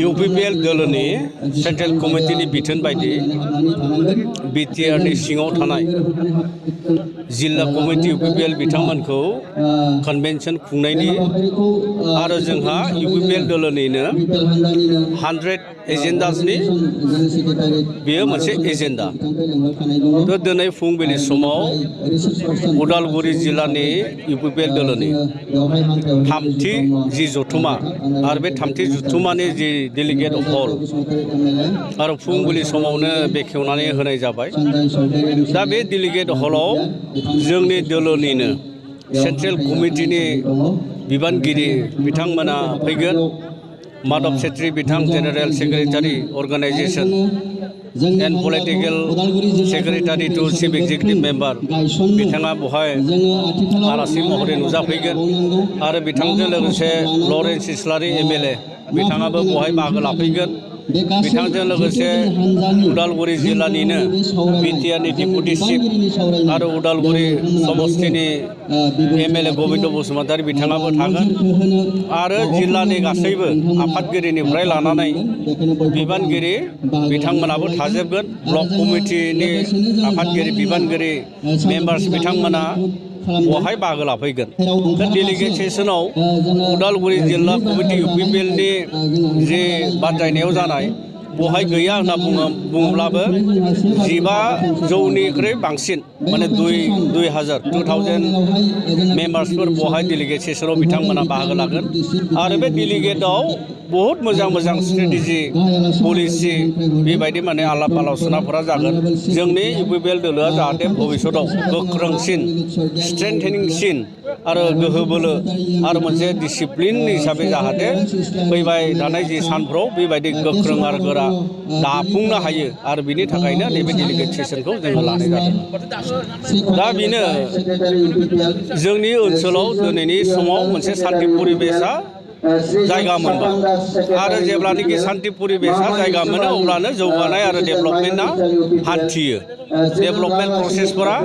UPPL दलनि central कमिटिनि बिथोन बायदि बिटिआरनि सिङाव थानाय जिल्ला कमिटि UPPL बिथांमोनखौ कन्वेन्शन खुंनायनि आरो जोंहा UPPL दलनिनो 100 एजेन्डासनि बेयो मोनसे एजेन्डा। तो दिनै फुंबिलि समाव उदालगुरि जिल्लानि UPPL दलनि थामथि जि जथुमा आरो बे थामथि जथुमानि जि डेलिगेट हल आरो फुंबिलि समावनो बेखेवनानै होनाय जाबाय। दा बे डेलिगेट हलाव जोंनि दलनिनो सेन्ट्रेल कमिटिनि बिबानगिरि बिथांमोना फैगोन। माधव छेत्री बिथां general secretary organisation and political secretary to chief executive member बिथाङा बहाय आलासि महरै नुजाफैगोन आरो बिथांजों लोगोसे लरेन्स इस्लारि MLA बिथाङाबो बहाय बाहागो लाफैगोन। बिथांजों लोगोसे उदालगुरि जिल्लानिनो बिटिआरनि डिपुटि चिफ आरो उदालगुरि समस्तिनि MLA गबिन्द बसुमतारी बिथाङाबो थागोन आरो जिल्लानि गासैबो आफादगिरिनिफ्राय लानानै बिबानगिरि बिथांमोनाबो थाजोबगोन। ब्लक कमिटिनि आफादगिरि बिबानगिरि मेम्बार्स बिथांमोना बहाय बाहागो लाफैगोन। दा डेलिगेट सेसनाव उदालगुरि जिल्ला कमिटि UPPLनि जे बानजायनायाव जानाय बहाय गैया होनना बुङोब्लाबो 1500निख्रुइ बांसिन माने 2000 मेम्बार्सफोर बहाय डेलिगेट सेसनाव बिथांमोना बाहागो लागोन आरो बे डेलिगेटआव बहुत मोजां स्ट्रेटेजि पलिसि बेबायदि माने आलाप आलोचनाफोरा जागोन। जोंनि UPPL दोलोआ जाहाथे भबिष्यताव गोख्रोंसिन स्ट्रेंथेनिंसिन आरो गोहो बोलो आरो मोनसे डिसिप्लिन हिसाबै जाहाथे फैबाय थानाय जि सानफ्राव बेबायदि गोख्रों आरो गोरा दाफुंनो हायो आरो बिनि थाखायनो नैबे डेलिगेट सेसनखौ जोङो लानाय जादों। दा बेनो जोंनि ओनसोलाव दिनैनि समाव मोनसे सान्थि परिबेसा जायगा मोनबाय आरो जेब्लानोखि सान्थि परिबेसा जायगा मोनो अब्लानो जौगानाय आरो डेभेलपमेन्टआ हान्थियो। डेभेलपमेन्ट प्रसेसफोरा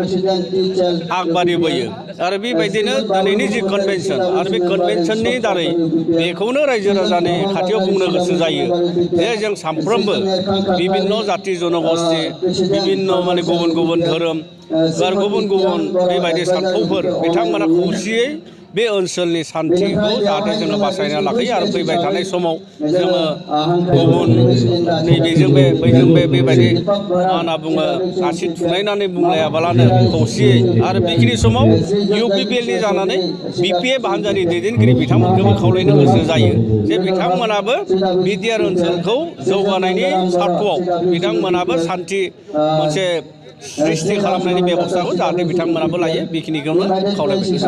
आगबारिबोयो आरो बेबायदिनो दिनैनि जि कन्वेन्शन आरो बे कन्वेन्शननि दारै बेखौनो रायजो राजानि खाथियाव बुंनो गोसो जायो जे जों साफ्रोमबो बिभिन्न जाति जनगोष्ठी बिभिन्न माने गुबुन गुबुन धोरोम आरो गुबुन गुबुन बेबायदि सानथौफोर बिथांमोना खौसेयै बे ओनसोलनि सान्थिखौ जाहाथे जोङो बासायना लाखियो आरो फैबाय थानाय समाव जोङो गुबुन नैबेजों बैजों बेबायदि मा होनना बुङो आसि थुनायनानै बुंलायाबालानो खौसेयै आरो बेखिनि समाव UPPLनि जानानै BPF हान्जानि दैदेनगिरि बिथांमोनखौबो खावलायनो गोसो जायो जे बिथांमोनाबो बिटिआर ओनसोलखौ जौगानायनि सार्थआव बिथांमोनाबो सान्थि मोनसे सृष्टि खालामनायनि बेबस्थाखौ जाहाथे बिथांमोनाबो लायो। बेखिनिखौनो खावलायबाय।